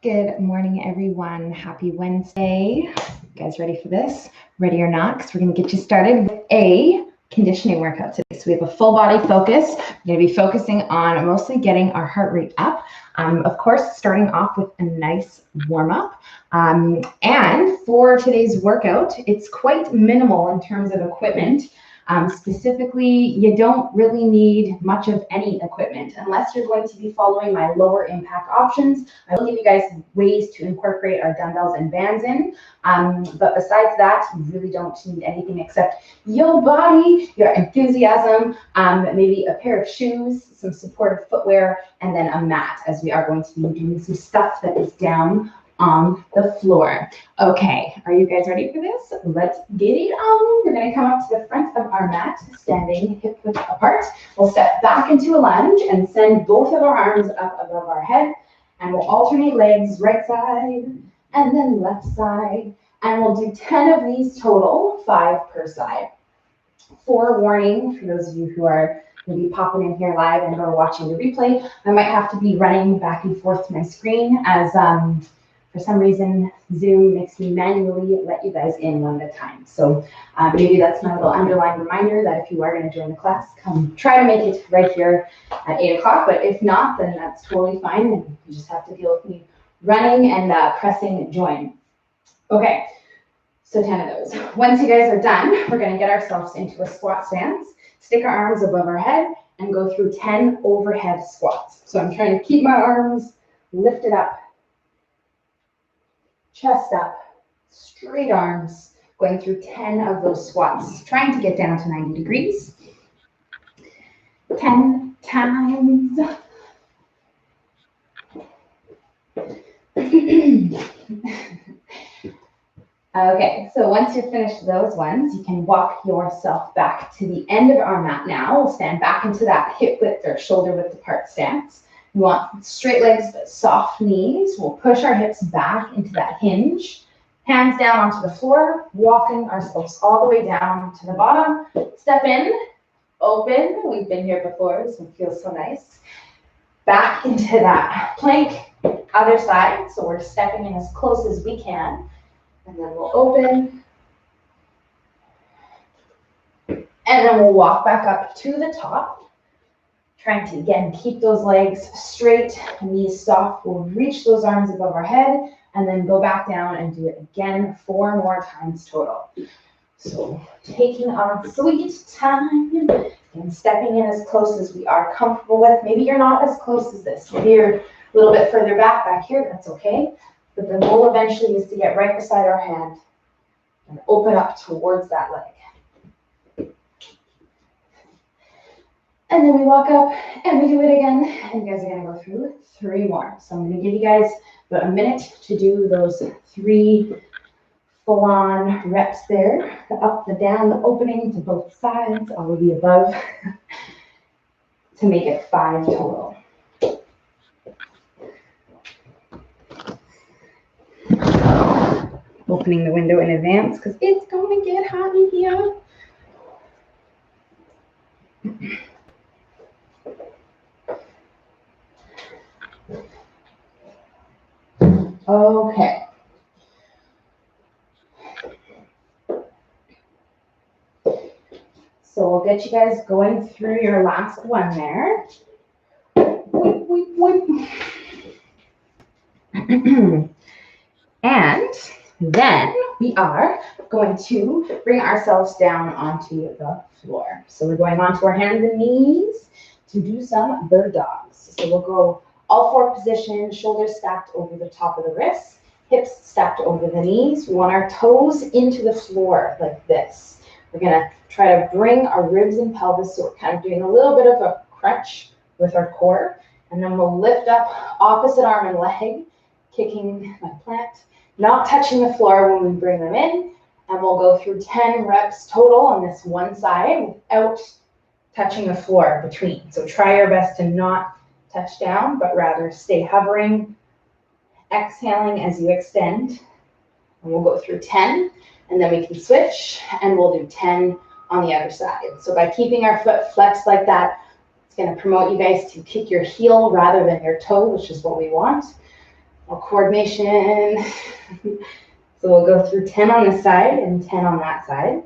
Good morning, everyone. Happy Wednesday. You guys ready for this? Ready or not? Because we're going to get you started with a conditioning workout today. So we have a full body focus. We're going to be focusing on mostly getting our heart rate up. Of course, starting off with a nice warm up. And for today's workout, it's quite minimal in terms of equipment. Specifically, you don't really need much of any equipment unless you're going to be following my lower impact options. I will give you guys ways to incorporate our dumbbells and bands in. But besides that, you really don't need anything except your body, your enthusiasm, maybe a pair of shoes, some supportive footwear, and then a mat, as we are going to be doing some stuff that is down on the floor. Okay, are you guys ready for this? Let's get it on. We're going to come up to the front of our mat, standing hip width apart. We'll step back into a lunge and send both of our arms up above our head. And we'll alternate legs, right side and then left side. And we'll do 10 of these total, 5 per side. Forewarning for those of you who are maybe popping in here live and or watching the replay, I might have to be running back and forth to my screen as for some reason, Zoom makes me manually let you guys in one at a time. So maybe that's my little underlying reminder that if you are going to join the class, come try to make it right here at 8 o'clock. But if not, then that's totally fine. And you just have to deal with me running and pressing join. Okay, so 10 of those. Once you guys are done, we're going to get ourselves into a squat stance, stick our arms above our head, and go through 10 overhead squats. So I'm trying to keep my arms lifted up, chest up, straight arms, going through 10 of those squats, trying to get down to 90 degrees. 10 times. Okay, so once you've finished those ones, you can walk yourself back to the end of our mat now. We'll stand back into that hip width or shoulder width apart stance. We want straight legs but soft knees. We'll push our hips back into that hinge. Hands down onto the floor, walking ourselves all the way down to the bottom. Step in, open. We've been here before, so it feels so nice. Back into that plank, other side. So we're stepping in as close as we can. And then we'll open. And then we'll walk back up to the top. Trying to, again, keep those legs straight, knees soft. We'll reach those arms above our head and then go back down and do it again 4 more times total. So taking our sweet time and stepping in as close as we are comfortable with. Maybe you're not as close as this. Maybe you're a little bit further back here. That's okay. But the goal eventually is to get right beside our hand and open up towards that leg. And then we walk up and we do it again. And you guys are going to go through 3 more. So I'm going to give you guys about a minute to do those 3 full-on reps there. The up, the down, the opening to both sides, all of the above, to make it 5 total. Opening the window in advance because it's going to get hot in here. Okay. So we'll get you guys going through your last one there. And then we are going to bring ourselves down onto the floor. So we're going onto our hands and knees to do some bird dogs. So we'll go all 4 positions, shoulders stacked over the top of the wrists, hips stacked over the knees. We want our toes into the floor like this. We're going to try to bring our ribs and pelvis, so we're kind of doing a little bit of a crunch with our core. And then we'll lift up opposite arm and leg, kicking my plant, not touching the floor when we bring them in. And we'll go through 10 reps total on this one side without touching the floor between. So try your best to not touch down, but rather stay hovering, exhaling as you extend. And we'll go through 10, and then we can switch, and we'll do 10 on the other side. So by keeping our foot flexed like that, it's going to promote you guys to kick your heel rather than your toe, which is what we want. coordination. So we'll go through 10 on this side and 10 on that side.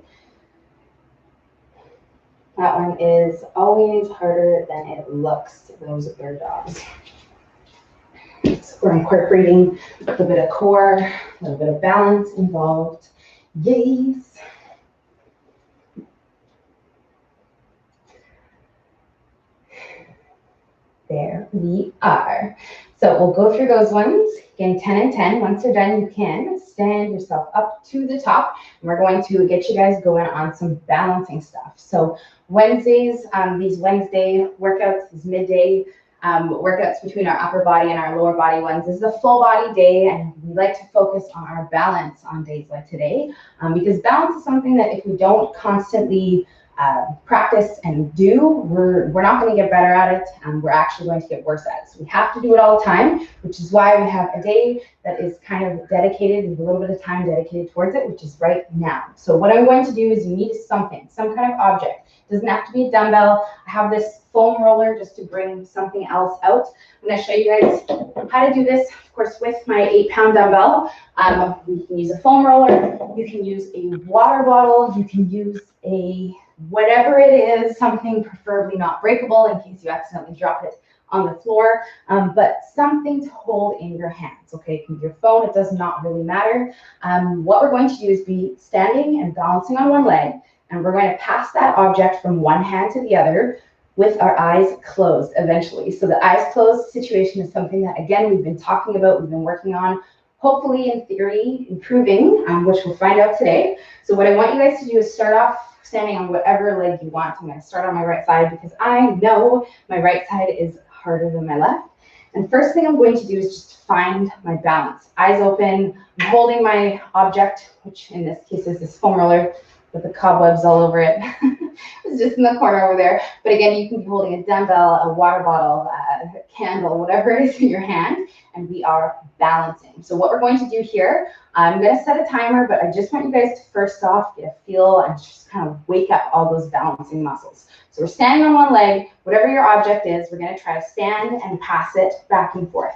That one is always harder than it looks, those bear dogs. So we're incorporating a little bit of core, a little bit of balance involved. Yes. There we are. So we'll go through those ones, again, 10 and 10. Once you're done, you can stand yourself up to the top. And we're going to get you guys going on some balancing stuff. So Wednesdays, these Wednesday workouts, these midday workouts between our upper body and our lower body ones, this is a full body day, and we like to focus on our balance on days like today, because balance is something that if we don't constantly practice and do, we're not going to get better at it, and we're actually going to get worse at it. So we have to do it all the time, which is why we have a day that is kind of dedicated, with a little bit of time dedicated towards it, which is right now. So what I'm going to do is you need something, some kind of object. It doesn't have to be a dumbbell. I have this foam roller just to bring something else out. I'm going to show you guys how to do this, of course, with my 8-pound dumbbell. You can use a foam roller, you can use a water bottle, you can use a whatever it is, something preferably not breakable in case you accidentally drop it on the floor, but something to hold in your hands, okay? It can be your phone, it does not really matter. What we're going to do is be standing and balancing on one leg, and we're going to pass that object from one hand to the other with our eyes closed eventually. So the eyes closed situation is something that, again, we've been talking about, we've been working on, hopefully in theory, improving, which we'll find out today. So what I want you guys to do is start off standing on whatever leg you want. I'm going to start on my right side because I know my right side is harder than my left. And first thing I'm going to do is just find my balance. Eyes open, I'm holding my object, which in this case is this foam roller with the cobwebs all over it. It's just in the corner over there. But again, you can be holding a dumbbell, a water bottle, a candle, whatever it is in your hand, and we are balancing. So what we're going to do here, I'm going to set a timer, but I just want you guys to first off get a feel and just kind of wake up all those balancing muscles. So we're standing on one leg, whatever your object is, we're going to try to stand and pass it back and forth.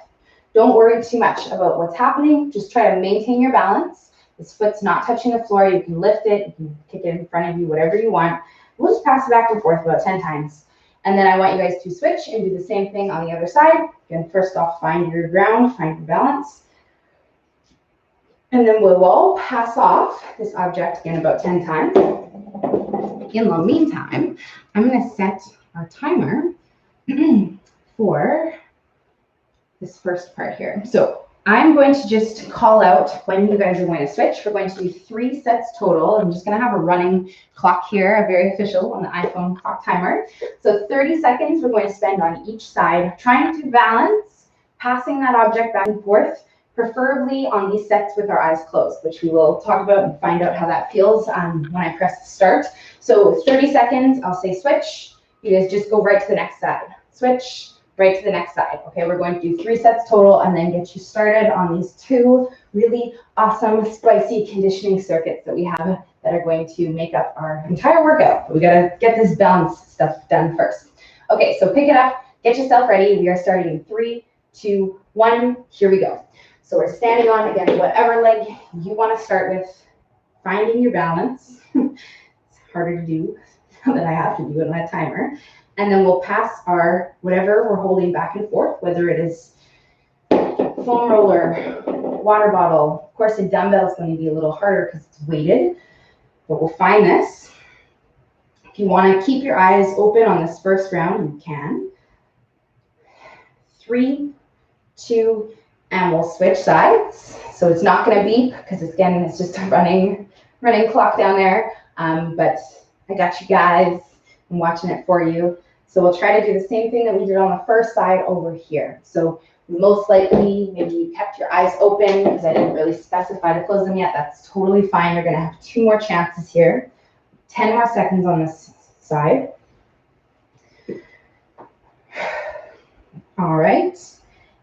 Don't worry too much about what's happening. Just try to maintain your balance. This foot's not touching the floor. You can lift it, you can kick it in front of you, whatever you want. We'll just pass it back and forth about 10 times. And then I want you guys to switch and do the same thing on the other side. Again, first off, find your ground, find your balance. And then we'll all pass off this object again about 10 times. In the meantime, I'm going to set our timer for this first part here. So I'm going to just call out when you guys are going to switch. We're going to do 3 sets total. I'm just going to have a running clock here, a very official on the iPhone clock timer. So 30 seconds we're going to spend on each side, trying to balance, passing that object back and forth, preferably on these sets with our eyes closed, which we will talk about and find out how that feels when I press start. So 30 seconds, I'll say switch. You guys just go right to the next side. Switch. Right to the next side. Okay, we're going to do 3 sets total and then get you started on these 2 really awesome, spicy conditioning circuits that we have that are going to make up our entire workout. But we gotta get this balance stuff done first. Okay, so pick it up, get yourself ready. We are starting in 3, 2, 1. Here we go. So we're standing on, again, whatever leg you want to start with, finding your balance. It's harder to do than I have to do it on that timer. And then we'll pass our whatever we're holding back and forth, whether it is foam roller, water bottle. Of course, a dumbbell is going to be a little harder because it's weighted, but we'll find this. If you want to keep your eyes open on this first round, you can. 3, 2, and we'll switch sides. So it's not going to beep because again, it's just a running clock down there. But I got you guys. I'm watching it for you. So we'll try to do the same thing that we did on the first side over here. So most likely, maybe you kept your eyes open because I didn't really specify to close them yet. That's totally fine. You're going to have 2 more chances here. 10 more seconds on this side. All right.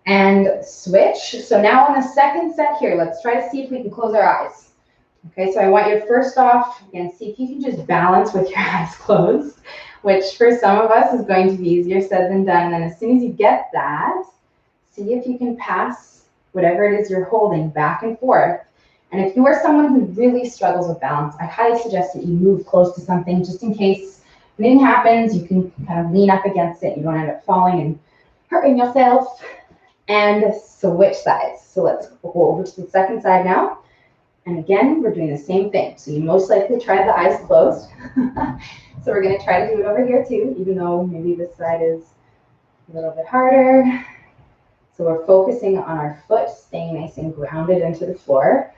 And switch. So now on the second set here, let's try to see if we can close our eyes. Okay, so I want you to first off, again, see if you can just balance with your eyes closed, which for some of us is going to be easier said than done. And then as soon as you get that, see if you can pass whatever it is you're holding, back and forth. And if you are someone who really struggles with balance, I highly suggest that you move close to something just in case anything happens. You can kind of lean up against it. You don't end up falling and hurting yourself. And switch sides. So let's go over to the second side now. And again, we're doing the same thing. So you most likely try the eyes closed. So we're going to try to do it over here too, even though maybe this side is a little bit harder. So we're focusing on our foot, staying nice and grounded into the floor.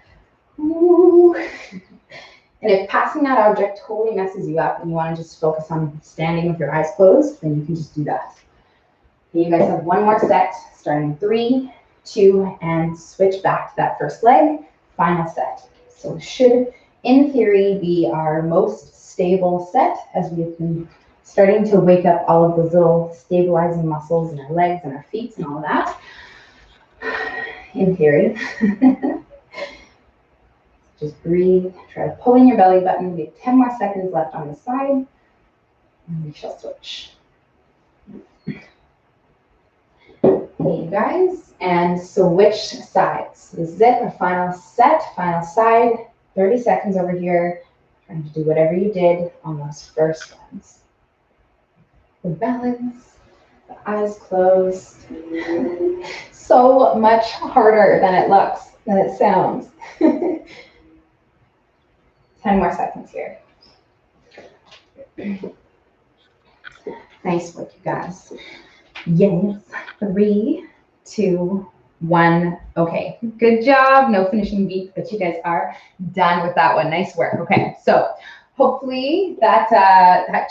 Ooh. And if passing that object totally messes you up and you want to just focus on standing with your eyes closed, then you can just do that. Okay, you guys have one more set, starting in 3, 2, and switch back to that first leg. Final set. So it should, in theory, be our most stable set as we've been starting to wake up all of those little stabilizing muscles in our legs and our feet and all of that. In theory. Just breathe. Try pulling your belly button. We have 10 more seconds left on the side. And we shall switch. Okay, you guys, and switch sides. This is it, our final set, final side. 30 seconds over here, trying to do whatever you did on those first ones. The balance, the eyes closed. So much harder than it looks, than it sounds. 10 more seconds here. Nice work, you guys. Yes. 3, 2, 1. Okay, good job. No finishing beat, but you guys are done with that one. Nice work. Okay, so hopefully that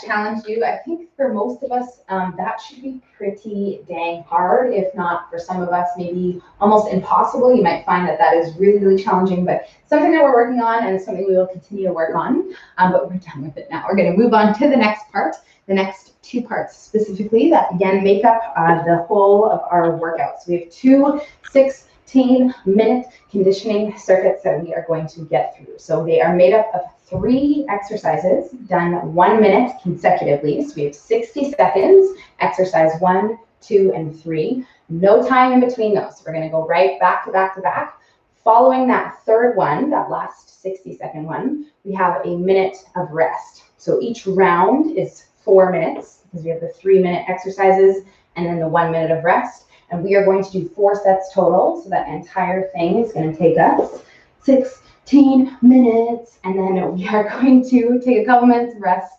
challenged you. I think for most of us, that should be pretty dang hard. If not, for some of us, maybe almost impossible. You might find that that is really, really challenging, but something that we're working on and something we will continue to work on. But we're done with it now. We're going to move on to the next part. The next 2 parts specifically that again make up the whole of our workout. So we have 2 16-minute conditioning circuits that we are going to get through. So they are made up of 3 exercises done 1 minute consecutively. So we have 60 seconds, exercise 1, 2, and 3. No time in between those. So we're going to go right back to back to back. Following that third one, that last 60-second one, we have a minute of rest. So each round is 4 minutes because we have the 3-minute exercises and then the 1 minute of rest. And we are going to do 4 sets total. So that entire thing is going to take us 16 minutes. And then we are going to take a couple minutes of rest.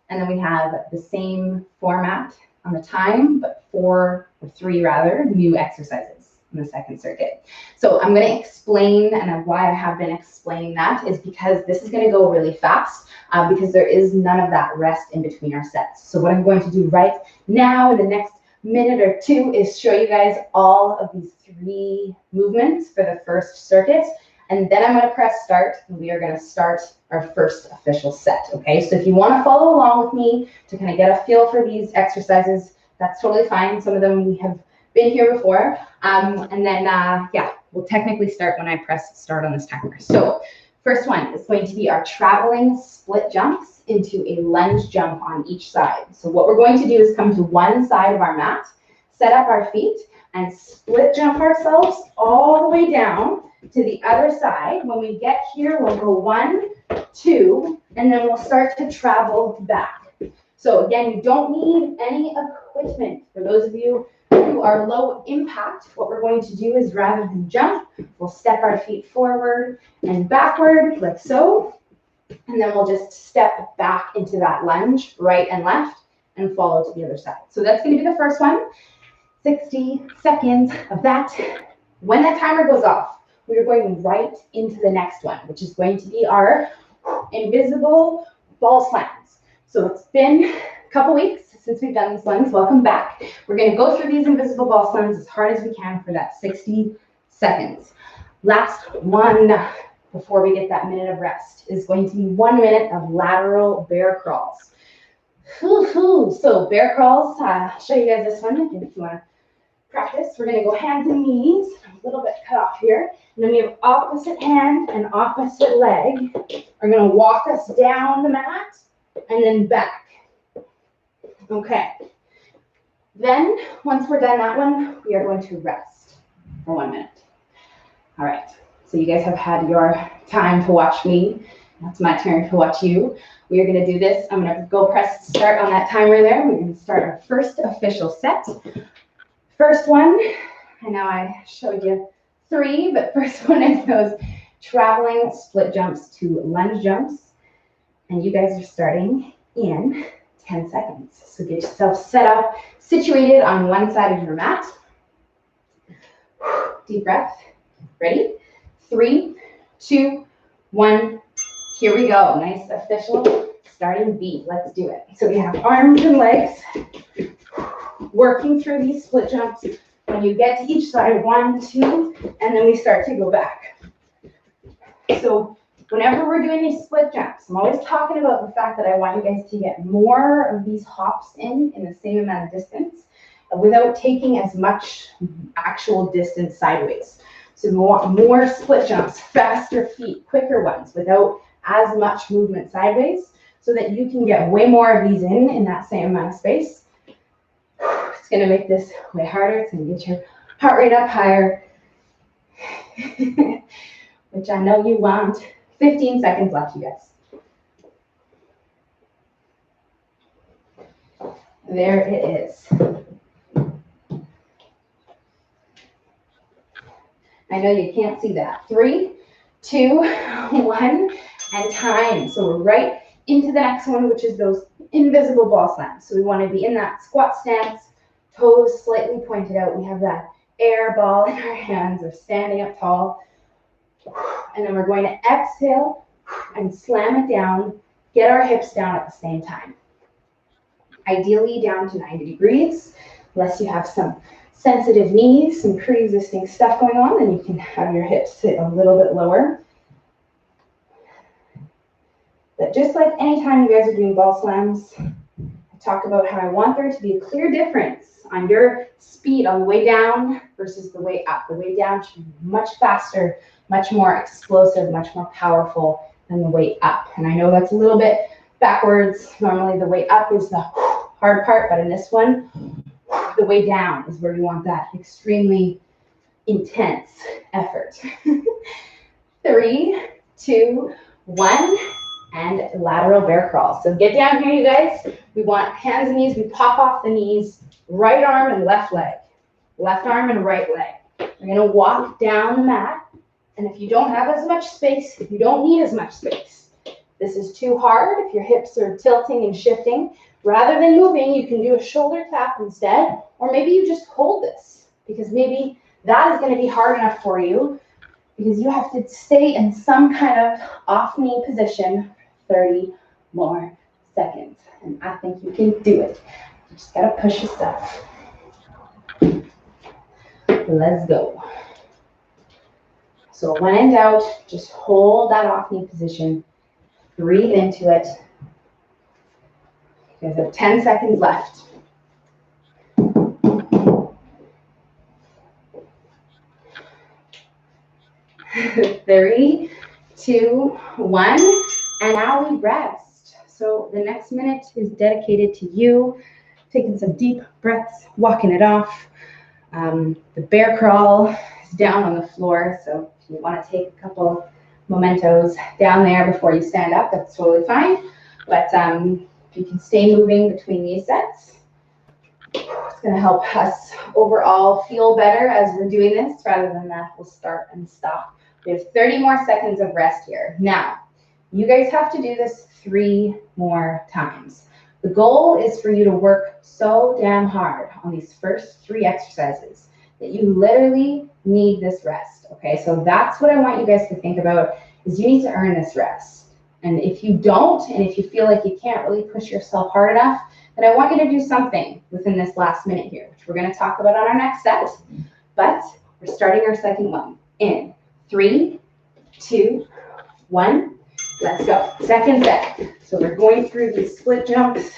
And then we have the same format on the time, but 4 or 3 rather, new exercises in the second circuit. So I'm going to explain, and why I have been explaining that is because this is going to go really fast. Because there is none of that rest in between our sets. So what I'm going to do right now in the next minute or 2 is show you guys all of these 3 movements for the first circuit. And then I'm going to press start and we are going to start our first official set. Okay, so if you want to follow along with me to kind of get a feel for these exercises, that's totally fine. Some of them we have been here before. And then, yeah, we'll technically start when I press start on this timer. So first one is going to be our traveling split jumps into a lunge jump on each side. So what we're going to do is come to one side of our mat, set up our feet, and split jump ourselves all the way down to the other side. When we get here, we'll go 1, 2, and then we'll start to travel back. So again, you don't need any equipment. For those of you who are low impact, what we're going to do is rather than jump, we'll step our feet forward and backward like so. And then we'll just step back into that lunge, right and left, and follow to the other side. So that's going to be the first one. 60 seconds of that. When that timer goes off, we are going right into the next one, which is going to be our invisible ball slams. So it's been a couple weeks since we've done these ones. Welcome back. We're going to go through these invisible ball slams as hard as we can for that 60 seconds. Last one before we get that minute of rest is going to be 1 minute of lateral bear crawls. So bear crawls, I'll show you guys this one if you want to practice. We're going to go hands and knees, a little bit cut off here. And then we have opposite hand and opposite leg are going to walk us down the mat and then back. Okay. Then once we're done that one, we are going to rest for 1 minute. All right, so you guys have had your time to watch me. Now it's my turn to watch you. We are gonna do this. I'm gonna go press start on that timer there. We're gonna start our first official set. First one, I know I showed you 3, but first one is those traveling split jumps to lunge jumps. And you guys are starting in 10 seconds. So get yourself set up, situated on one side of your mat. Deep breath. Ready? 3, 2, 1. Here we go. Nice official starting beat. Let's do it. So we have arms and legs working through these split jumps. When you get to each side, 1, 2, and then we start to go back. So whenever we're doing these split jumps, I'm always talking about the fact that I want you guys to get more of these hops in the same amount of distance without taking as much actual distance sideways. So we want more split jumps, faster feet, quicker ones without as much movement sideways so that you can get way more of these in that same amount of space. It's going to make this way harder. It's going to get your heart rate up higher, which I know you want. 15 seconds left, you guys. There it is. I know you can't see that. 3, 2, 1, and time. So we're right into the next one, which is those invisible ball slams. So we want to be in that squat stance, toes slightly pointed out. We have that air ball in our hands. We're standing up tall. And then we're going to exhale and slam it down, get our hips down at the same time. Ideally down to 90 degrees, unless you have some sensitive knees, some pre-existing stuff going on, then you can have your hips sit a little bit lower. But just like anytime you guys are doing ball slams, I talk about how I want there to be a clear difference on your speed on the way down versus the way up. The way down should be much faster, much more explosive, much more powerful than the way up. And I know that's a little bit backwards. Normally the way up is the hard part, but in this one, the way down is where you want that extremely intense effort. 3, 2, 1, and lateral bear crawl. So get down here, you guys. We want hands and knees. We pop off the knees, right arm and left leg, left arm and right leg. We're gonna walk down the mat. And if you don't have as much space, if you don't need as much space, this is too hard. If your hips are tilting and shifting, rather than moving, you can do a shoulder tap instead, or maybe you just hold this because maybe that is going to be hard enough for you because you have to stay in some kind of off knee position for 30 more seconds. And I think you can do it. You just got to push yourself. Let's go. So when in doubt, just hold that off knee position. Breathe into it. You guys have 10 seconds left. 3, 2, 1, and now we rest. So the next minute is dedicated to you, taking some deep breaths, walking it off. The bear crawl is down on the floor, so if you want to take a couple mementos down there before you stand up, that's totally fine. But if you can stay moving between these sets, it's going to help us overall feel better as we're doing this rather than that we'll start and stop. We have 30 more seconds of rest here. Now, you guys have to do this 3 more times. The goal is for you to work so damn hard on these first 3 exercises that you literally need this rest, okay? So that's what I want you guys to think about is you need to earn this rest. And if you don't, and if you feel like you can't really push yourself hard enough, then I want you to do something within this last minute here, which we're going to talk about on our next set. But we're starting our second one in 3, 2, 1. Let's go. Second set. So we're going through these split jumps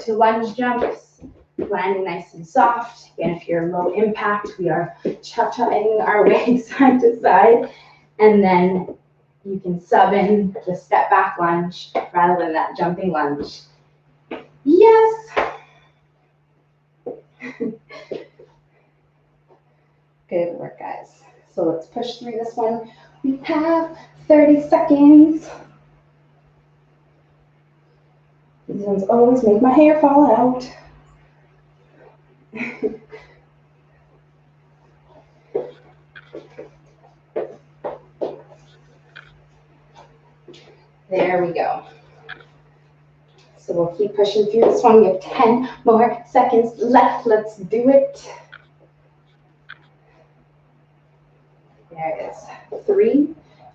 to lunge jumps, landing nice and soft. Again, if you're low impact, we are cha-chaing our way side to side. And then you can sub in the step back lunge rather than that jumping lunge. Yes. Good work, guys. So let's push through this one. We have 30 seconds. These ones always make my hair fall out. There we go. So we'll keep pushing through this one. We have 10 more seconds left. Let's do it. There it is. 3,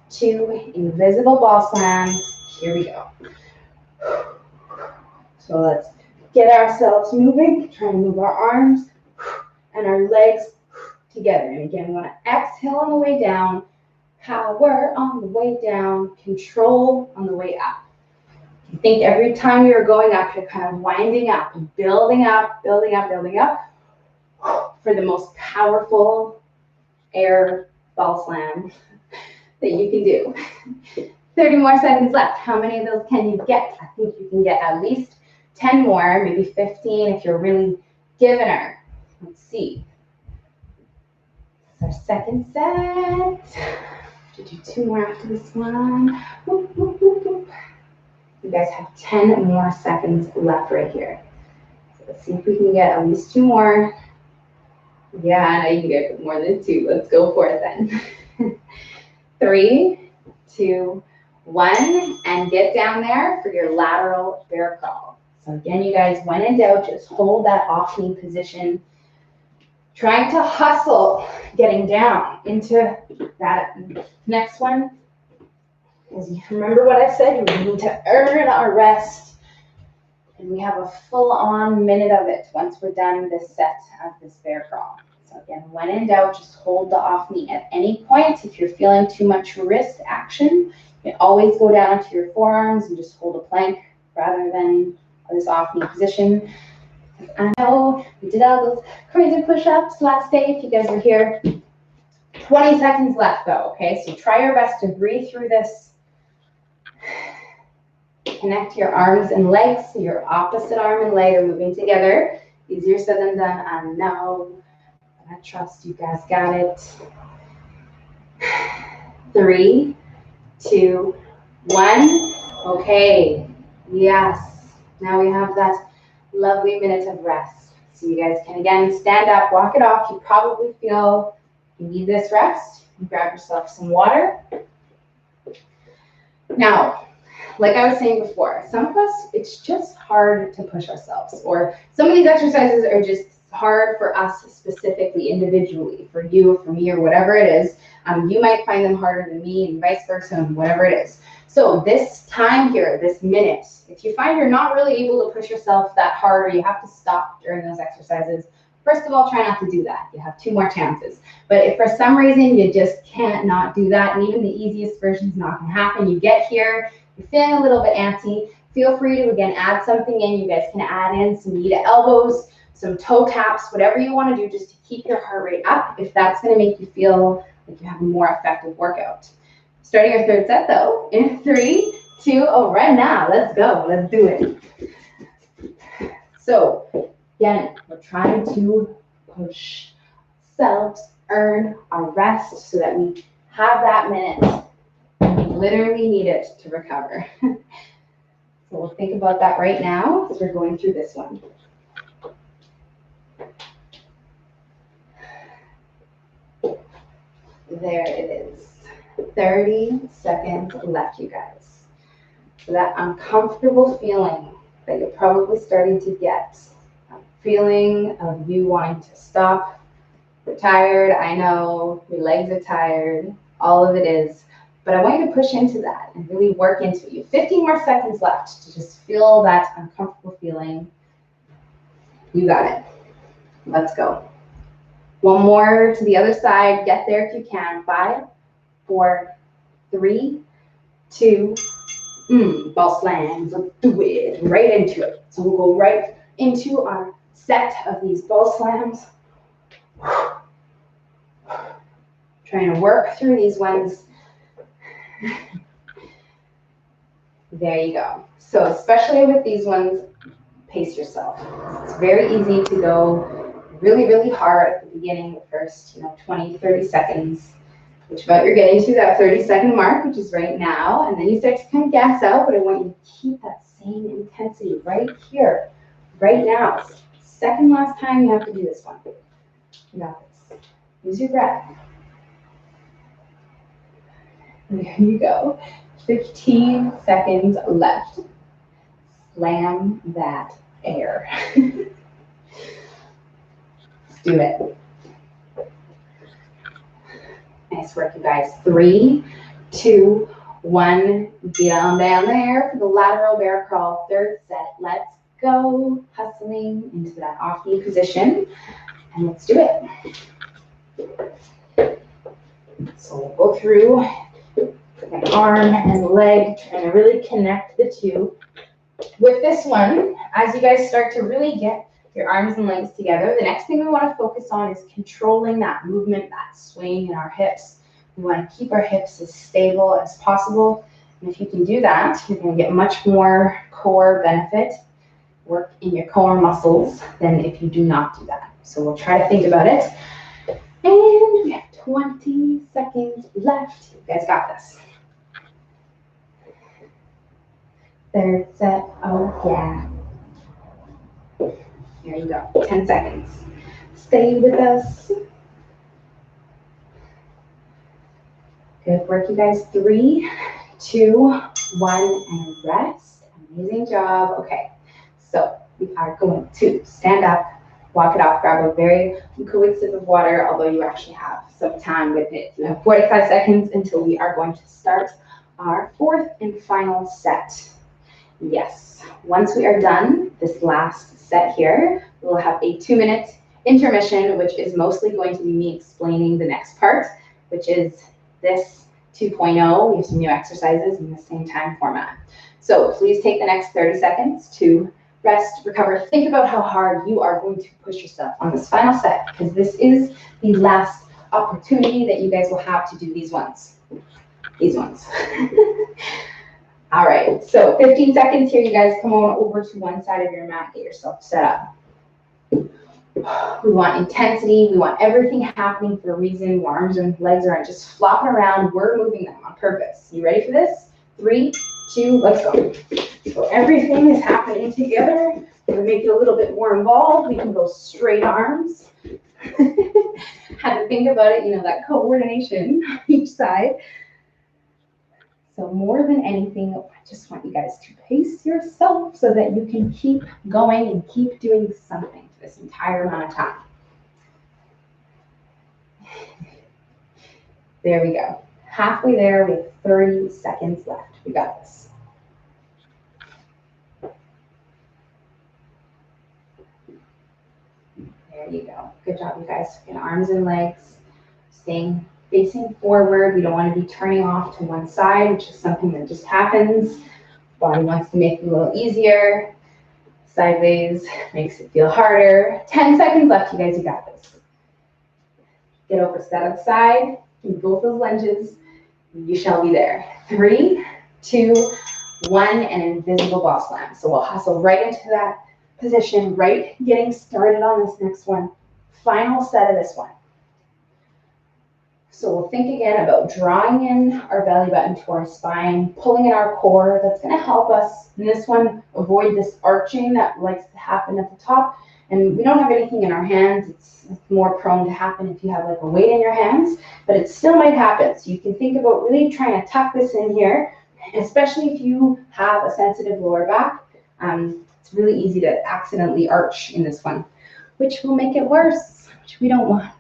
2, invisible ball slams. Here we go. So let's get ourselves moving. Try to move our arms and our legs together. And again, we want to exhale on the way down, power on the way down, control on the way up. You think every time you're going up, you're kind of winding up and building up, building up, building up for the most powerful air ball slam that you can do. 30 more seconds left. How many of those can you get? I think you can get at least 10 more, maybe 15 if you're really giving her. Let's see. Our second set. To do 2 more after this one. Whoop, whoop, whoop, whoop. You guys have 10 more seconds left right here. So let's see if we can get at least 2 more. Yeah, I know you can get more than 2. Let's go for it then. 3, 2, 1, and get down there for your lateral bear crawl. So again, you guys, when in doubt, just hold that off knee position. Trying to hustle getting down into that next one. As you remember what I said, we need to earn our rest. And we have a full-on minute of it once we're done this set of this bear crawl. So again, when in doubt, just hold the off knee. At any point, if you're feeling too much wrist action, you can always go down to your forearms and just hold a plank rather than this off knee position. I know we did all those crazy push-ups last day if you guys were here. 20 seconds left though, okay? So try your best to breathe through this. Connect your arms and legs. So your opposite arm and leg are moving together. Easier said than done, I know. I trust you guys got it. 3, 2, 1. Okay. Yes. Now we have that lovely minute of rest. So you guys can again stand up, walk it off. You probably feel you need this rest. Grab yourself some water. Now, like I was saying before, some of us, it's just hard to push ourselves, or some of these exercises are just hard for us specifically, individually, for you, for me, or whatever it is. You might find them harder than me and vice versa, and whatever it is. So this time here, this minute, if you find you're not really able to push yourself that hard, or you have to stop during those exercises, first of all, try not to do that. You have 2 more chances. But if for some reason you just can't not do that, and even the easiest version is not going to happen, you get here, you're feeling a little bit antsy, feel free to, again, add something in. You guys can add in some knee to elbows, some toe taps, whatever you want to do just to keep your heart rate up, if that's going to make you feel like you have a more effective workout. Starting your third set, though, in 3, 2, right now. Let's go. Let's do it. So, again, we're trying to push ourselves, earn our rest so that we have that minute. We literally need it to recover. So we'll think about that right now as we're going through this one. There it is. 30 seconds left, you guys. So that uncomfortable feeling that you're probably starting to get, a feeling of you wanting to stop. You're tired, I know, your legs are tired, all of it is. But I want you to push into that and really work into it. You have 15 more seconds left to just feel that uncomfortable feeling. You got it. Let's go. One more to the other side. Get there if you can. 5, 4, 3, 2, ball slams. Let's do it. Right into it. So we'll go right into our set of these ball slams. Trying to work through these ones. There you go. So especially with these ones, pace yourself. It's very easy to go really, really hard at the beginning, the first 20, 30 seconds. which about you're getting to that 30-second mark, which is right now, and then you start to kind of gas out, but I want you to keep that same intensity right here, right now. Second last time you have to do this one. You got this. Use your breath. There you go. 15 seconds left. Slam that air. Let's do it. Nice work, you guys. 3, 2, 1. Get on down there for the lateral bear crawl. Third set. Let's go. Hustling into that off-knee position. And let's do it. So we'll go through my arm and leg, trying to really connect the two. With this one, as you guys start to really get your arms and legs together, the next thing we want to focus on is controlling that movement, that swing in our hips. We want to keep our hips as stable as possible. And if you can do that, you're going to get much more core benefit, work in your core muscles, than if you do not do that. So we'll try to think about it. And we have 20 seconds left. You guys got this. Third set. Oh, yeah. There you go. 10 seconds. Stay with us. Good work, you guys. 3, 2, 1, and rest. Amazing job. Okay, so we are going to stand up, walk it off, grab a very quick sip of water, although you actually have some time with it. You have 45 seconds until we are going to start our fourth and final set. Yes, once we are done this last set here, we will have a 2-minute intermission, which is mostly going to be me explaining the next part, which is this 2.0. We have some new exercises in the same time format. So please take the next 30 seconds to rest, recover. Think about how hard you are going to push yourself on this final set, because this is the last opportunity that you guys will have to do these ones. These ones. All right, so 15 seconds here. You guys come on over to one side of your mat, get yourself set up. We want intensity. We want everything happening for a reason. Our arms and legs aren't just flopping around. We're moving them on purpose. You ready for this? 3, 2, let's go. So everything is happening together. To make it a little bit more involved, we can go straight arms. Had to think about it, that coordination on each side. So more than anything, I just want you guys to pace yourself so that you can keep going and keep doing something for this entire amount of time. There we go. Halfway there, we have 30 seconds left. We got this. There you go. Good job, you guys. In arms and legs, staying facing forward. We don't want to be turning off to one side, which is something that just happens. Body wants to make it a little easier. Sideways makes it feel harder. 10 seconds left, you guys. You got this. Get over, set outside. Do both those lunges. You shall be there. 3, 2, 1, and invisible ball slam. So we'll hustle right into that position, right getting started on this next one. Final set of this one. So we'll think again about drawing in our belly button to our spine, pulling in our core. That's going to help us in this one avoid this arching that likes to happen at the top. And we don't have anything in our hands. It's more prone to happen if you have like a weight in your hands, but it still might happen. So you can think about really trying to tuck this in here, especially if you have a sensitive lower back. It's really easy to accidentally arch in this one, which will make it worse, which we don't want.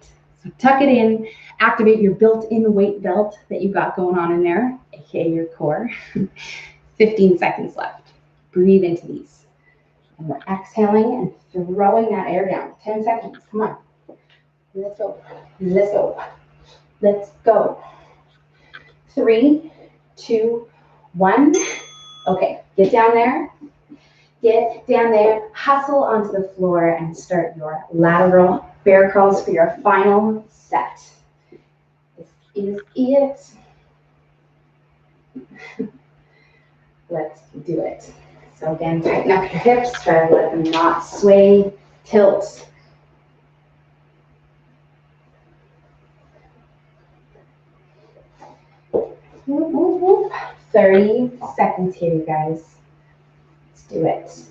So tuck it in, activate your built-in weight belt that you've got going on in there, aka your core. 15 seconds left. Breathe into these. And we're exhaling and throwing that air down. 10 seconds, come on. Let's go, let's go, let's go. 3, 2, 1. Okay, get down there. Get down there, hustle onto the floor, and start your lateral bear crawls for your final set. This is it. Let's do it. So again, tighten up your hips, try to let them not sway, tilt. Whoop, whoop, whoop. 30 seconds here, you guys. Let's do it.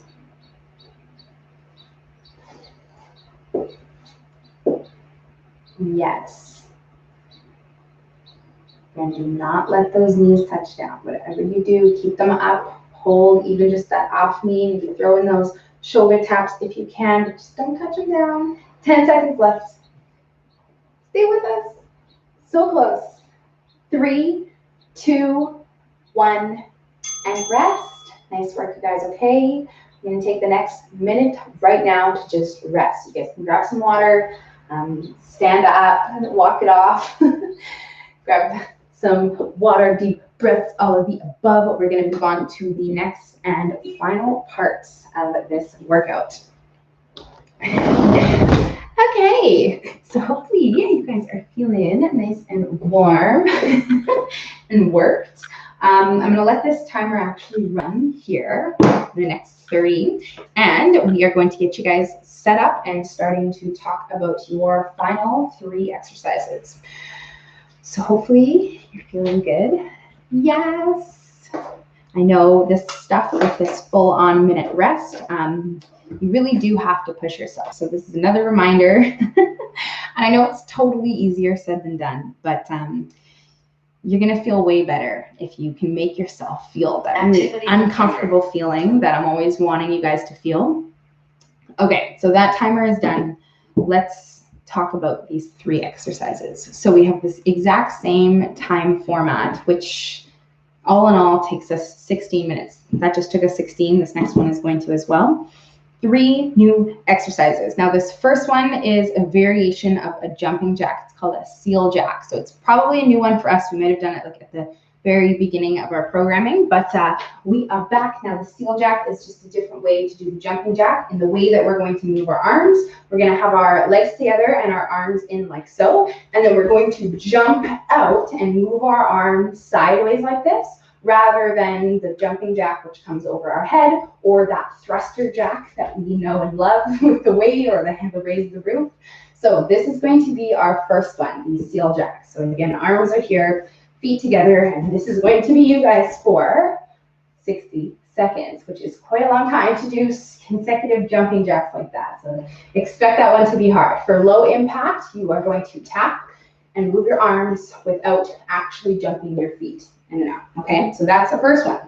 Yes. And do not let those knees touch down. Whatever you do, keep them up. Hold even just that off knee. You can throw in those shoulder taps if you can, but just don't touch them down. 10 seconds left. Stay with us. So close. 3, 2, 1, and rest. Nice work, you guys, okay? I'm gonna take the next minute right now to just rest. You guys can grab some water, stand up, walk it off. Grab some water, deep breaths, all of the above. We're gonna move on to the next and final parts of this workout. Okay, so hopefully you guys are feeling nice and warm and worked. I'm gonna let this timer actually run here for the next 30, and we are going to get you guys set up and starting to talk about your final 3 exercises. So hopefully you're feeling good. Yes. I know this stuff with this full-on minute rest, you really do have to push yourself. So this is another reminder. And I know it's totally easier said than done, but you're going to feel way better if you can make yourself feel better. And the uncomfortable feeling that I'm always wanting you guys to feel. Okay, so that timer is done. Let's talk about these 3 exercises. So we have this exact same time format, which all in all takes us 16 minutes. That just took us 16. This next one is going to as well. 3 new exercises. Now this first one is a variation of a jumping jack. It's called a seal jack. So it's probably a new one for us. We might have done it like at the very beginning of our programming, but we are back now. The seal jack is just a different way to do the jumping jack. And the way that we're going to move our arms, we're going to have our legs together and our arms in like so, and then we're going to jump out and move our arms sideways like this, rather than the jumping jack, which comes over our head, or that thruster jack that we know and love with the weight or the raise the roof. So this is going to be our first one, the seal jack. So again, arms are here, feet together, and this is going to be you guys for 60 seconds, which is quite a long time to do consecutive jumping jacks like that. So expect that one to be hard. For low impact, you are going to tap and move your arms without actually jumping your feet in and out. Okay, so that's the first one.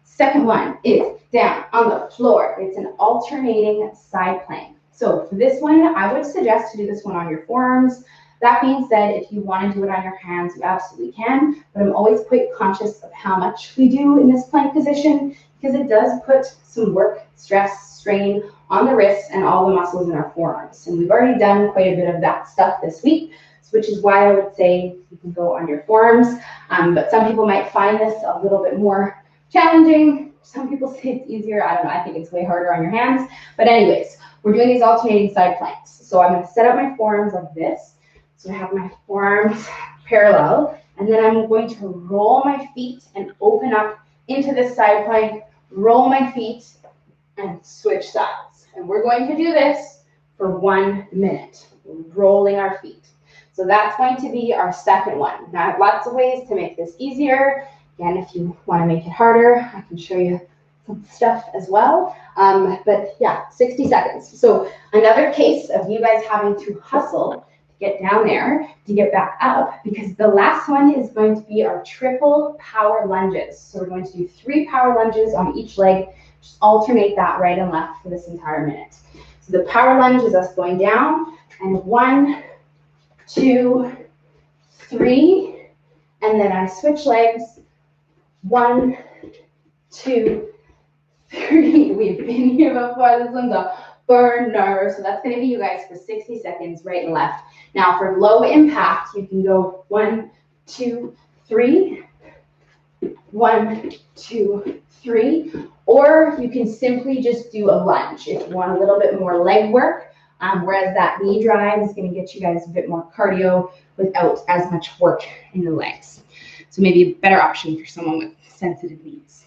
Second one is down on the floor. It's an alternating side plank. So for this one, I would suggest to do this one on your forearms. That being said, if you want to do it on your hands, you absolutely can, but I'm always quite conscious of how much we do in this plank position because it does put some work, stress, strain on the wrists and all the muscles in our forearms. And we've already done quite a bit of that stuff this week, which is why I would say you can go on your forearms. But some people might find this a little bit more challenging. Some people say it's easier. I don't know. I think it's way harder on your hands. But anyways, we're doing these alternating side planks. So I'm going to set up my forearms like this. So I have my forearms parallel, and then I'm going to roll my feet and open up into this side plank, roll my feet, and switch sides. And we're going to do this for 1 minute, rolling our feet. So that's going to be our second one. Now, I have lots of ways to make this easier. Again, if you want to make it harder, I can show you some stuff as well. But yeah, 60 seconds. So another case of you guys having to hustle get down there to get back up, because the last one is going to be our triple power lunges. So we're going to do 3 power lunges on each leg. Just alternate that right and left for this entire minute. So the power lunge is us going down, and 1, 2, 3, and then I switch legs. 1, 2, 3. We've been here before. This one's a burner. So that's going to be you guys for 60 seconds, right and left. Now for low impact, you can go 1, 2, 3, 1, 2, 3, or you can simply just do a lunge if you want a little bit more leg work, whereas that knee drive is going to get you guys a bit more cardio without as much work in the legs. So maybe a better option for someone with sensitive knees.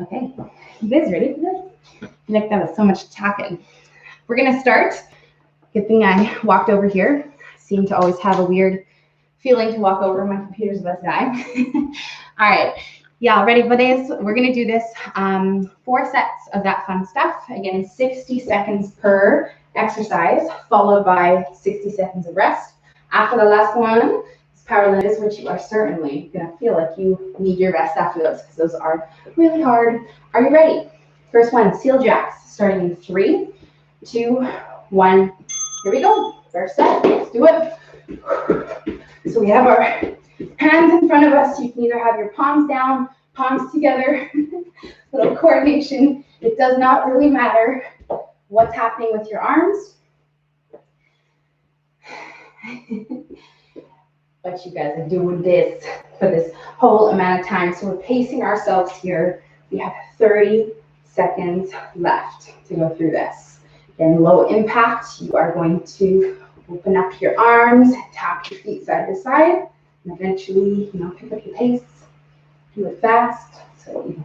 Okay, you guys ready for this? I feel like that was so much talking. We're going to start. Good thing I walked over here. I seem to always have a weird feeling to walk over. My computer's about to die. All right. Yeah, ready for this? We're going to do this 4 sets of that fun stuff. Again, 60 seconds per exercise, followed by 60 seconds of rest. After the last one, it's power lunges, which you are certainly going to feel like you need your rest after those because those are really hard. Are you ready? First one, seal jacks, starting in 3, 2, 1. Here we go. First set. Let's do it. So we have our hands in front of us. You can either have your palms down, palms together, little coordination. It does not really matter what's happening with your arms. But you guys are doing this for this whole amount of time. So we're pacing ourselves here. We have 30 seconds left to go through this. Then low impact, you are going to open up your arms, tap your feet side to side, and eventually, pick up your pace. Do it fast, so you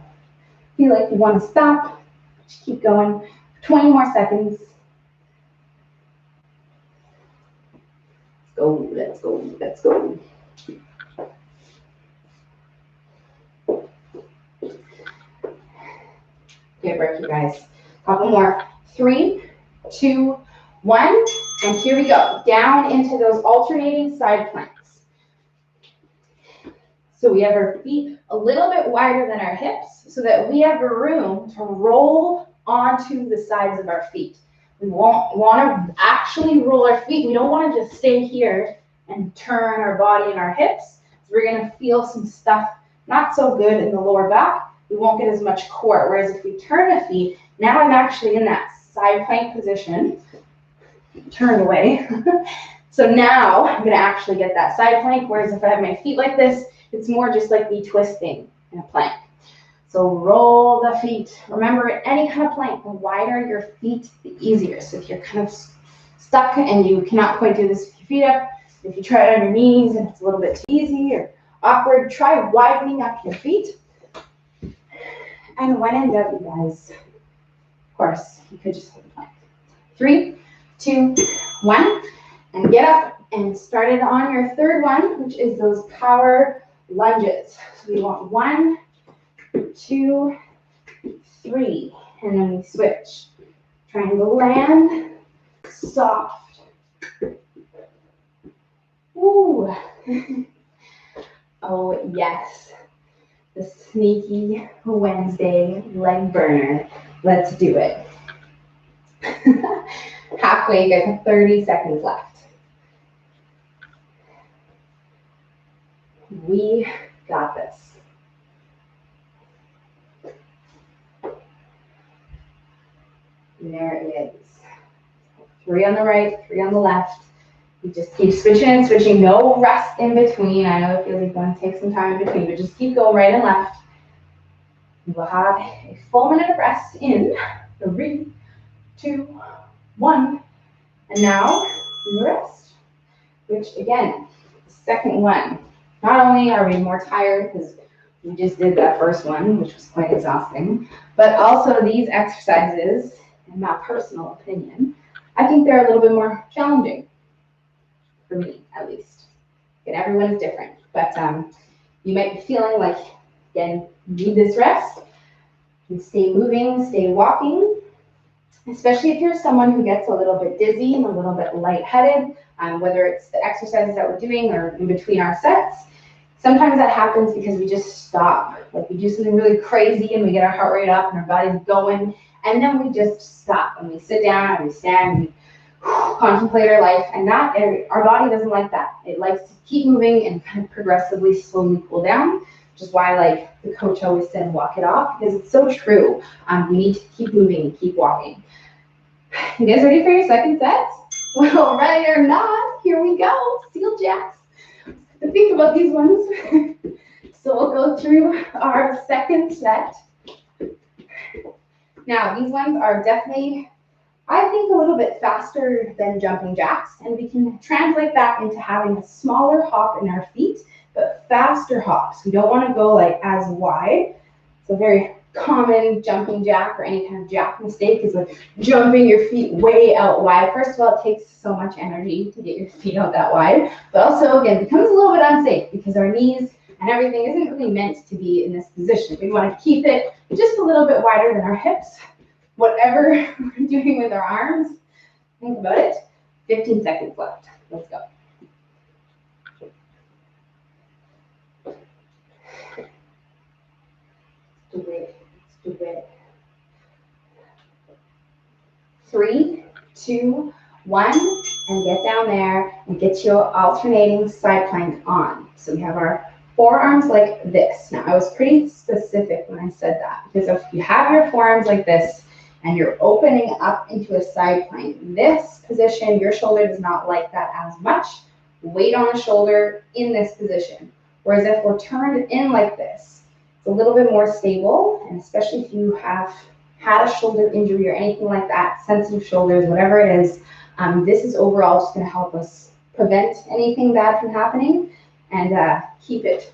feel like you want to stop. Just keep going. 20 more seconds. Let's go, let's go. Get a break, you guys. Couple more. 3, 2, 1, and here we go. Down into those alternating side planks. So we have our feet a little bit wider than our hips so that we have room to roll onto the sides of our feet. We want to actually roll our feet. We don't want to just stay here and turn our body and our hips. So we're going to feel some stuff not so good in the lower back. We won't get as much core. Whereas if we turn the feet, now I'm actually in that side plank position. Turn away. So now I'm going to actually get that side plank. Whereas if I have my feet like this, it's more just like me twisting in a plank. So roll the feet. Remember, any kind of plank, the wider your feet, the easier. So if you're kind of stuck and you cannot quite do this with your feet up, if you try it on your knees and it's a little bit too easy or awkward, try widening up your feet. And when in doubt, you guys, of course, you could just hold the plank. 3, 2, 1, and get up and start it on your third one, which is those power lunges. So we want 1, 2, 3, and then we switch. Triangle land, soft. Ooh. Oh yes, the sneaky Wednesday leg burner. Let's do it. Halfway, you guys have 30 seconds left. We got this. And there it is. 3 on the right, 3 on the left. You just keep switching and switching. No rest in between. I know it feels like you want to take some time in between, but just keep going right and left. You will have a full minute of rest in 3, 2, 1. And now you rest. Which again, the second one. Not only are we more tired because we just did that first one, which was quite exhausting, but also these exercises, in my personal opinion, I think they're a little bit more challenging. For me, at least. And everyone is different. But you might be feeling like, again, you need this rest. You stay moving, stay walking. Especially if you're someone who gets a little bit dizzy and a little bit lightheaded, whether it's the exercises that we're doing or in between our sets. Sometimes that happens because we just stop. Like we do something really crazy and we get our heart rate up and our body's going. And then we just stop and we sit down and we stand and we contemplate our life, and that our body doesn't like that. It likes to keep moving and kind of progressively, slowly cool down, which is why, like the coach always said, walk it off, because it's so true. We need to keep moving and keep walking. You guys ready for your second set? Well, ready or not, here we go. Seal jacks. Think about these ones. So we'll go through our second set. Now, these ones are definitely, I think, a little bit faster than jumping jacks, and we can translate that into having a smaller hop in our feet, but faster hops. We don't want to go like as wide. So very common jumping jack or any kind of jack mistake is like jumping your feet way out wide. First of all, it takes so much energy to get your feet out that wide, but also, again, it becomes a little bit unsafe because our knees and everything isn't really meant to be in this position. We want to keep it just a little bit wider than our hips. Whatever we're doing with our arms, think about it. 15 seconds left. Let's go. Do it. Do it. 3, 2, 1, and get down there and get your alternating side plank on. So we have our forearms like this. Now, I was pretty specific when I said that, because if you have your forearms like this and you're opening up into a side plank, this position, your shoulder does not like that as much. Weight on the shoulder in this position. Whereas if we're turned in like this, it's a little bit more stable, and especially if you have had a shoulder injury or anything like that, sensitive shoulders, whatever it is, this is overall just going to help us prevent anything bad from happening and keep it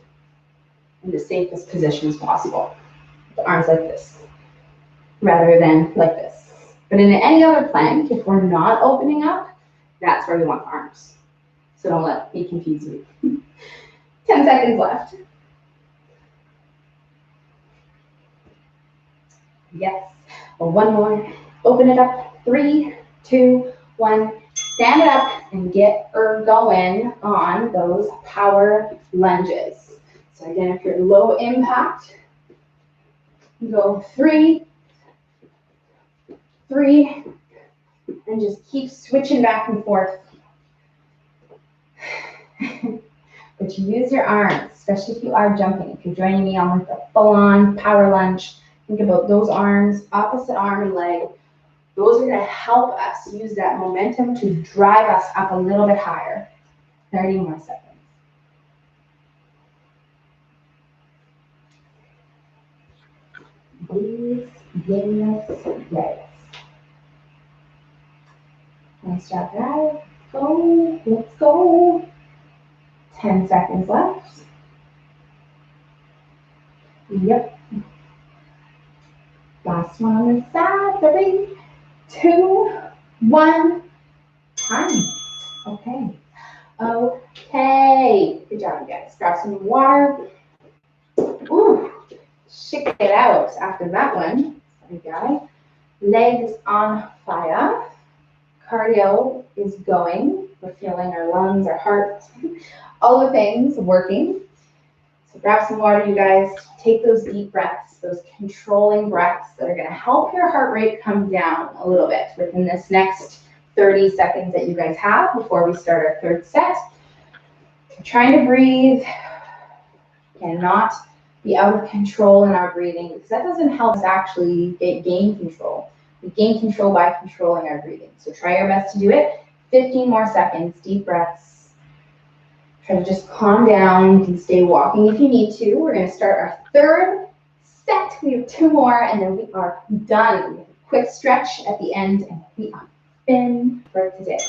in the safest position as possible. The arms like this, rather than like this. But in any other plank, if we're not opening up, that's where we want the arms. So don't let me confuse you. 10 seconds left. Yes. Well, one more. Open it up. 3, 2, 1. Stand it up and get her going on those power lunges. So again, if you're low impact, go 3, 3, and just keep switching back and forth. But you use your arms, especially if you are jumping. If you're joining me on like the full-on power lunge, think about those arms, opposite arm and leg. Those are going to help us use that momentum to drive us up a little bit higher. 30 more seconds. Breathe, yes, yes. Nice job, guys. Go, let's go. 10 seconds left. Yep. Last one on this side. 3, 2, 1. Time. Okay. Okay. Good job, you guys. Grab some water. Ooh. Shake it out after that one. Sorry, guy. Legs on fire. Cardio is going. We're feeling our lungs, our heart, all the things working. So grab some water, you guys. Take those deep breaths, those controlling breaths that are going to help your heart rate come down a little bit within this next 30 seconds that you guys have before we start our third set. We're trying to breathe and not be out of control in our breathing, because that doesn't help us actually gain control. We gain control by controlling our breathing. So try your best to do it. 15 more seconds, deep breaths. Try to just calm down. You can stay walking if you need to. We're going to start our third set. We have 2 more, and then we are done. Quick stretch at the end, and we are fin for today.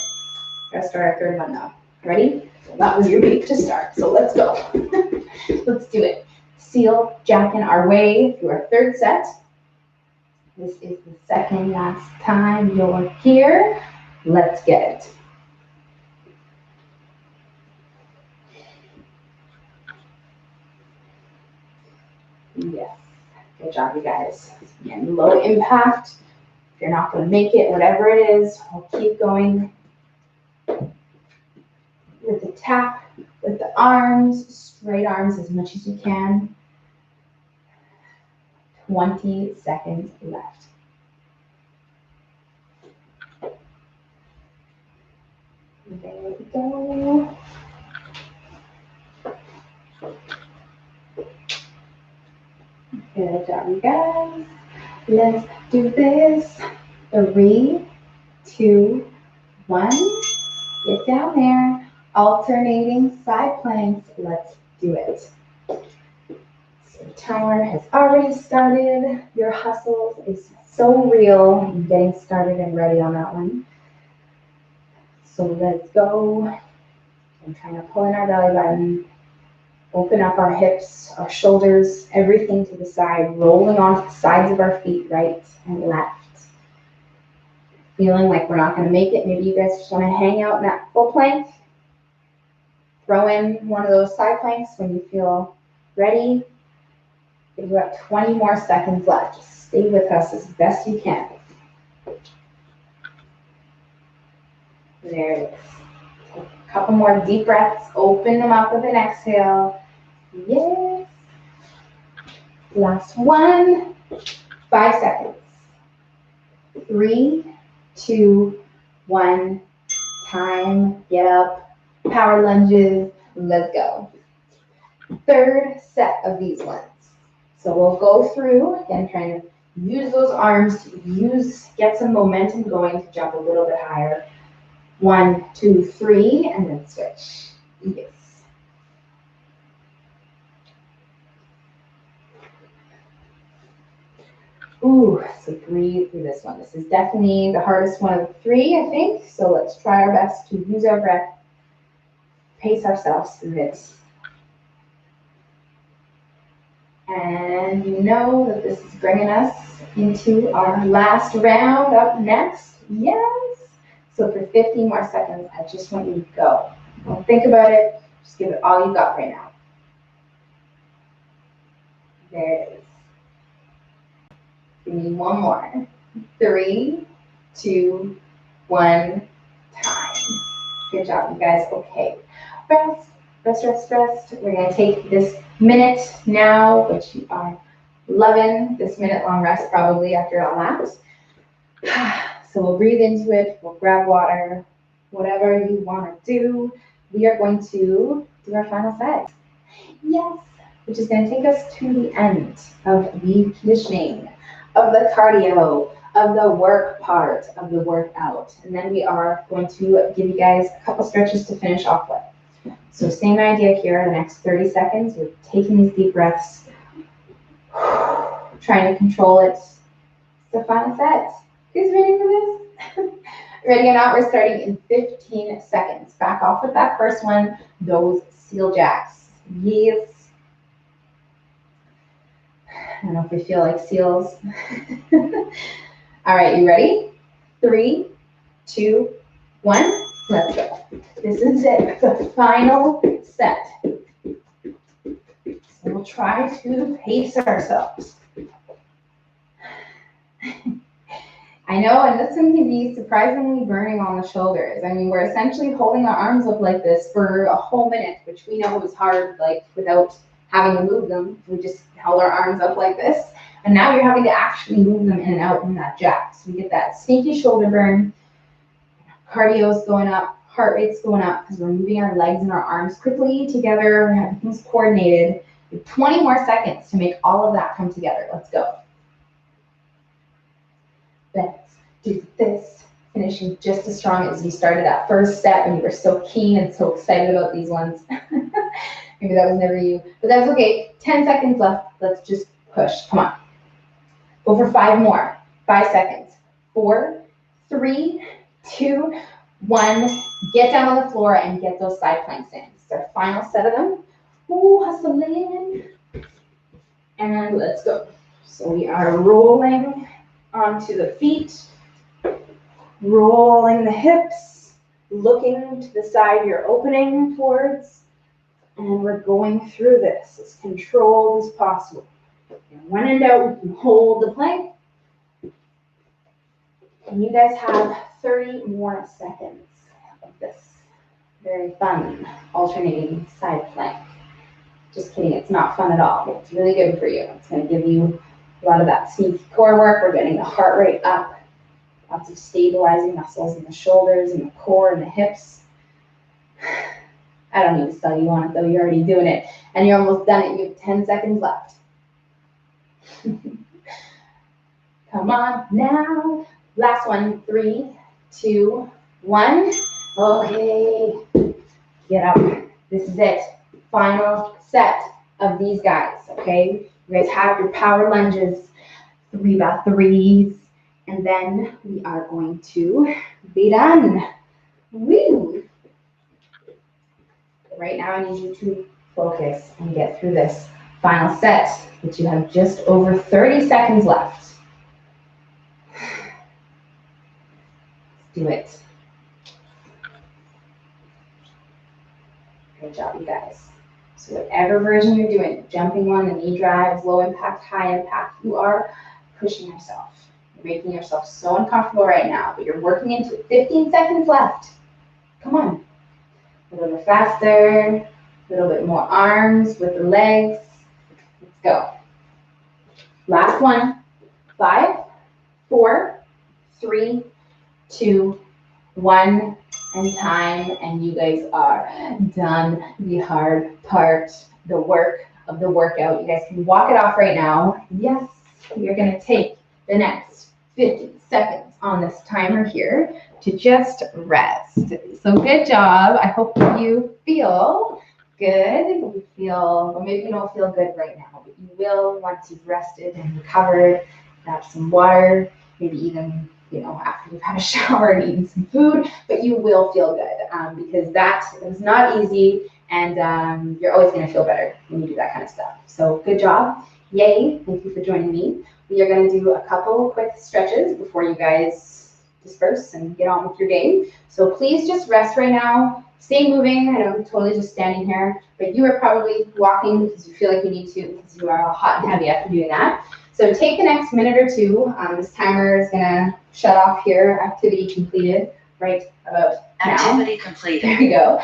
We're going to start our third one now. Ready? So that was your beat to start. So let's go. Let's do it. Seal jacking our way through our third set. This is the second last time you're here. Let's get it. Yes. Good job, you guys. Again, low impact. If you're not going to make it, whatever it is, we'll keep going with the tap, with the arms, straight arms as much as you can. 20 seconds left. There we go. Good job, you guys. Let's do this. 3, 2, 1. Get down there. Alternating side planks. Let's do it. So the timer has already started. Your hustle is so real in getting started and ready on that one. So let's go. I'm trying to pull in our belly button. Open up our hips, our shoulders, everything to the side, rolling onto the sides of our feet, right and left. Feeling like we're not going to make it. Maybe you guys just want to hang out in that full plank. Throw in one of those side planks when you feel ready. We've got 20 more seconds left. Just stay with us as best you can. There it is. Take a couple more deep breaths. Open them up with an exhale. Yes. Last one. 5 seconds. 3, 2, 1. Time. Get up. Power lunges. Let's go. Third set of these ones. So we'll go through, again, trying to use those arms to get some momentum going to jump a little bit higher. 1, 2, 3, and then switch. Yes. Ooh, so breathe through this one. This is definitely the hardest one of the 3, I think. So let's try our best to use our breath, pace ourselves through this. And you know that this is bringing us into our last round up next. Yes. So for 15 more seconds, I just want you to go. Don't think about it. Just give it all you got right now. There it is. Give me one more. 3, 2, 1, time. Good job, you guys. Okay. Rest, rest, rest, rest. We're going to take this minute now, which you are loving, this minute-long rest probably after a lapse. So we'll breathe into it. We'll grab water, whatever you want to do. We are going to do our final set. Yes. Which is going to take us to the end of the conditioning, of the cardio, of the work part of the workout. And then we are going to give you guys a couple stretches to finish off with. So same idea here, the next 30 seconds, we're taking these deep breaths, trying to control it. It's the final set. Who's ready for this? Ready or not, we're starting in 15 seconds. Back off with that first one, those seal jacks. Yes. I don't know if we feel like seals. All right, you ready? 3, 2, 1, let's go. This is it, the final set. So we'll try to pace ourselves. I know, and this one can be surprisingly burning on the shoulders. I mean, we're essentially holding our arms up like this for a whole minute, which we know is hard, like without having to move them. We just held our arms up like this. And now you're having to actually move them in and out in that jack. So we get that sneaky shoulder burn. Cardio's going up, heart rate's going up because we're moving our legs and our arms quickly together. Everything's coordinated. We have 20 more seconds to make all of that come together. Let's go. Let's do this. Finishing just as strong as you started that first set when you were so keen and so excited about these ones. Maybe that was never you, but that's okay. 10 seconds left. Let's just push. Come on. Go for 5 more. 5 seconds. 4, 3, 2, 1. Get down on the floor and get those side planks in. It's our final set of them. Ooh, hustle in. And let's go. So we are rolling onto the feet, rolling the hips, looking to the side you're opening towards. And we're going through this as controlled as possible. And when in doubt, we can hold the plank. And you guys have 30 more seconds of this very fun alternating side plank. Just kidding, it's not fun at all. It's really good for you. It's going to give you a lot of that sneaky core work. We're getting the heart rate up. Lots of stabilizing muscles in the shoulders and the core and the hips. I don't need to tell you on it though, you're already doing it. And you're almost done it, you have 10 seconds left. Come on now. Last one, 3, 2, 1. Okay, get up. This is it. Final set of these guys, okay? You guys have your power lunges, 3x3s, and then we are going to be done. Woo! Right now, I need you to focus, and get through this final set, which you have just over 30 seconds left. Let's do it. Good job, you guys. So whatever version you're doing, jumping one, the knee drives, low impact, high impact, you are pushing yourself. You're making yourself so uncomfortable right now, but you're working into it. 15 seconds left. Come on. A little bit faster, a little bit more arms with the legs. Let's go. Last one. 5, 4, 3, 2, 1, and time. And you guys are done the hard part, the work of the workout. You guys can walk it off right now. Yes, you're going to take the next 50 seconds on this timer here to just rest. So good job. I hope you feel good. You feel, well, maybe you don't feel good right now, but you will once you've rested and recovered, grab some water, maybe even, after you've had a shower and eaten some food, but you will feel good because that is not easy, and you're always going to feel better when you do that kind of stuff. So good job. Yay. Thank you for joining me. We are going to do a couple quick stretches before you guys disperse and get on with your day. So please just rest right now. Stay moving. I know I'm totally just standing here, but you are probably walking because you feel like you need to, because you are all hot and heavy after doing that. So take the next minute or two. This timer is going to shut off here. Activity completed right about now. Activity completed. There you go.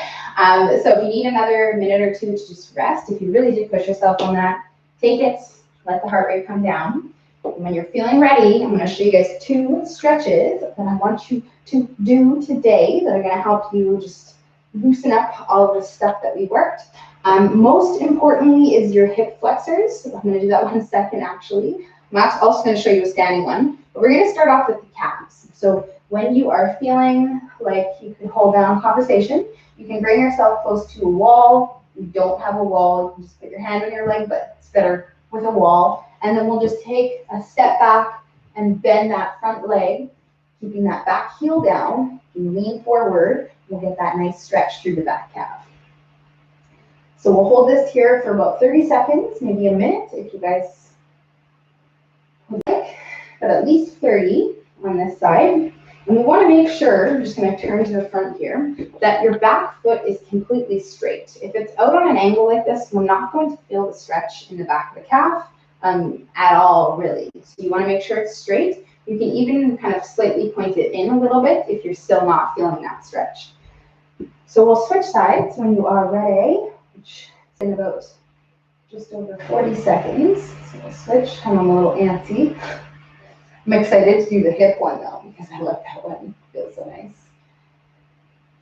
So if you need another minute or two to just rest, if you really did push yourself on that, take it. Let the heart rate come down. And when you're feeling ready, I'm going to show you guys 2 stretches that I want you to do today that are going to help you just loosen up all of the stuff that we worked. Most importantly is your hip flexors. I'm going to do that one second, actually. I'm also going to show you a standing one, but we're going to start off with the calves. So when you are feeling like you can hold down conversation, you can bring yourself close to a wall. If you don't have a wall, you can just put your hand on your leg, but it's better with a wall. And then we'll just take a step back and bend that front leg, keeping that back heel down. You lean forward, you'll get that nice stretch through the back calf. So we'll hold this here for about 30 seconds, maybe a minute if you guys would like, but at least 30 on this side. And we want to make sure, I'm just going to turn to the front here, that your back foot is completely straight. If it's out on an angle like this, we're not going to feel the stretch in the back of the calf at all, really. So you want to make sure it's straight. You can even kind of slightly point it in a little bit if you're still not feeling that stretch. So we'll switch sides when you are ready, which is in about just over 40 seconds. So we'll switch, and I'm a little antsy. I'm excited to do the hip one though, because I love that one. It feels so nice.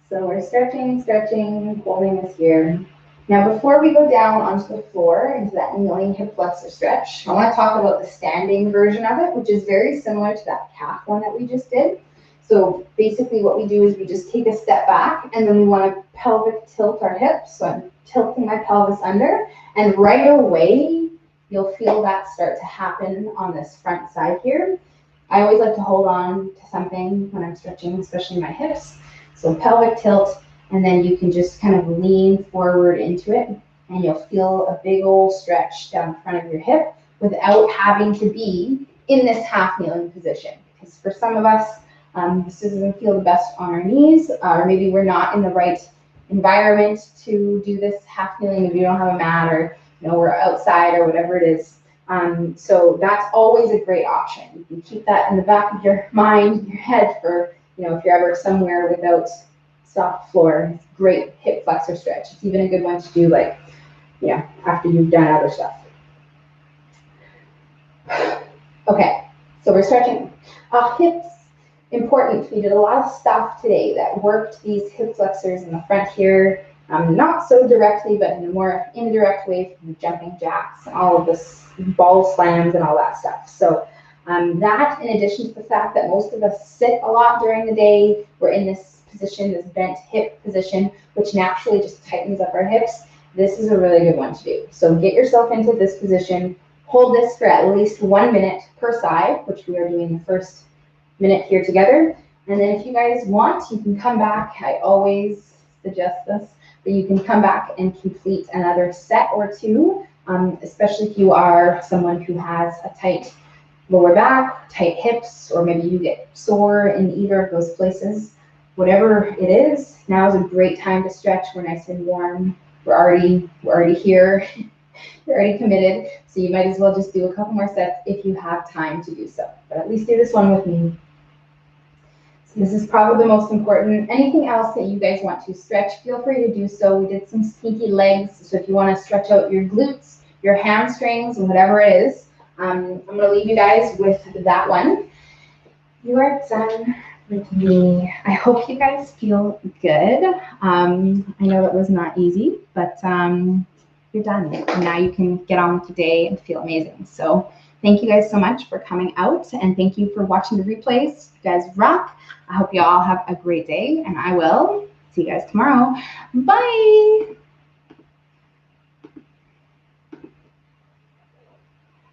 So we're stretching, holding this here. Now before we go down onto the floor into that kneeling hip flexor stretch, I want to talk about the standing version of it, which is very similar to that calf one that we just did. So basically what we do is we just take a step back, and then we want to pelvic tilt our hips. So I'm tilting my pelvis under, and right away you'll feel that start to happen on this front side here. I always like to hold on to something when I'm stretching, especially my hips. So pelvic tilt, and then you can just kind of lean forward into it, and you'll feel a big old stretch down the front of your hip without having to be in this half kneeling position. Because for some of us, this doesn't feel the best on our knees, or maybe we're not in the right environment to do this half kneeling. Maybe you don't have a mat, or we're outside, or whatever it is. So that's always a great option. You can keep that in the back of your mind, your head, for if you're ever somewhere without soft floor. It's a great hip flexor stretch. It's even a good one to do after you've done other stuff. Okay, so we're stretching hips. Important. We did a lot of stuff today that worked these hip flexors in the front here, not so directly, but in a more indirect way, from the jumping jacks and all of this ball slams and all that stuff. So that, in addition to the fact that most of us sit a lot during the day, we're in this position, this bent hip position, which naturally just tightens up our hips. This is a really good one to do. So get yourself into this position. Hold this for at least 1 minute per side, which we are doing the first minute here together. And then if you guys want, you can come back. I always suggest this. that you can come back and complete another set or two, especially if you are someone who has a tight lower back, tight hips, or maybe you get sore in either of those places. Whatever it is, now is a great time to stretch. We're nice and warm. We're already here. You're already committed, so you might as well just do a couple more sets if you have time to do so. But at least do this one with me. So this is probably the most important. Anything else that you guys want to stretch, feel free to do so. We did some sneaky legs, so if you want to stretch out your glutes, your hamstrings, and whatever it is, I'm going to leave you guys with that one. You are done with me. I hope you guys feel good. I know that was not easy, but you're done. And now you can get on with the day and feel amazing. So thank you guys so much for coming out, and thank you for watching the replays. You guys rock. I hope you all have a great day, and I will see you guys tomorrow. Bye.